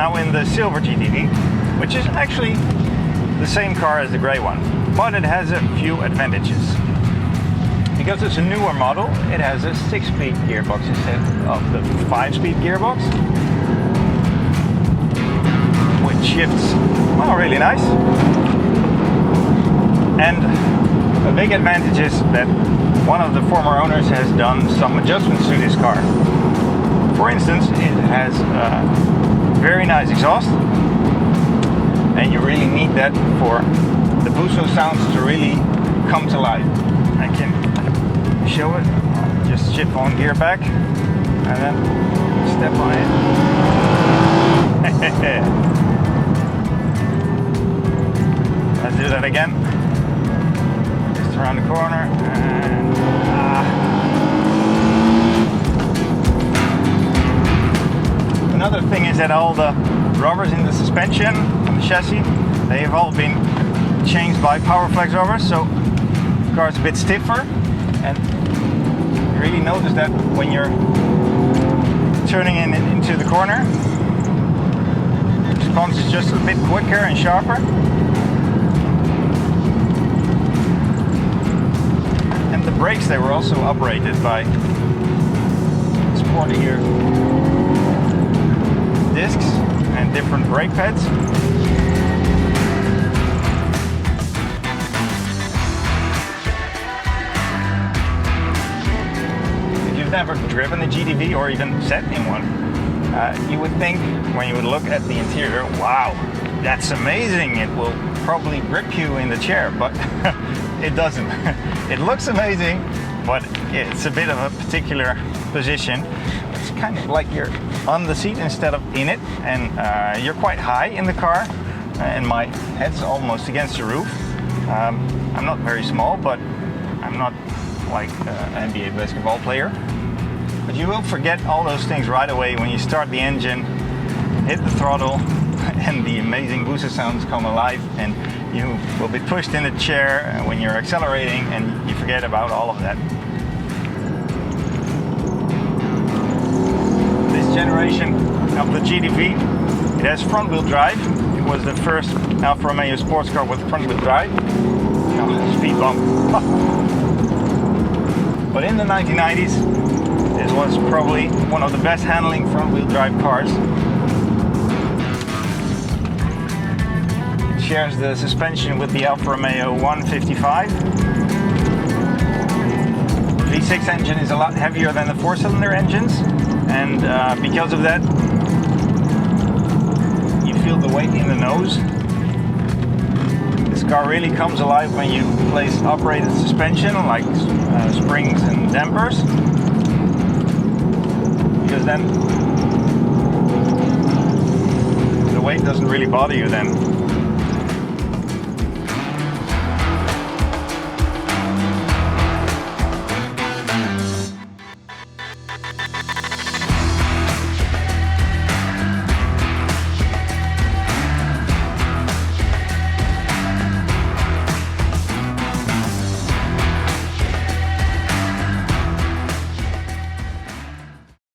now in the silver GTV, which is actually the same car as the grey one, but it has a few advantages. Because it's a newer model, it has a 6-speed gearbox instead of the 5-speed gearbox, which shifts, well, really nice. And a big advantage is that one of the former owners has done some adjustments to this car. For instance, it has very nice exhaust, and you really need that for the Busso sounds to really come to life. I can show it. Just shift one gear back and then step on it. Let's do that again. Just around the corner and Another thing is that all the rubbers in the suspension on the chassis, they have all been changed by PowerFlex rubbers, so the car is a bit stiffer, and you really notice that when you're turning into the corner. The response is just a bit quicker and sharper. And the brakes, they were also operated by sportier discs and different brake pads. If you've never driven a GTV or even sat in one, you would think when you would look at the interior, wow, that's amazing, it will probably grip you in the chair, but it doesn't. It looks amazing, but it's a bit of a particular position. It's kind of like you're on the seat instead of in it, and you're quite high in the car, and my head's almost against the roof. I'm not very small, but I'm not like an NBA basketball player. But you will forget all those things right away when you start the engine, hit the throttle, and the amazing Busso sounds come alive, and you will be pushed in the chair when you're accelerating, and you forget about all of that. This generation of the GTV, it has front-wheel drive. It was the first Alfa Romeo sports car with front-wheel drive. Oh, speed bump. But in the 1990s, this was probably one of the best handling front-wheel drive cars. It shares the suspension with the Alfa Romeo 155. V6 engine is a lot heavier than the 4-cylinder engines, and because of that, you feel the weight in the nose. This car really comes alive when you place operated suspension like springs and dampers, because then the weight doesn't really bother you then.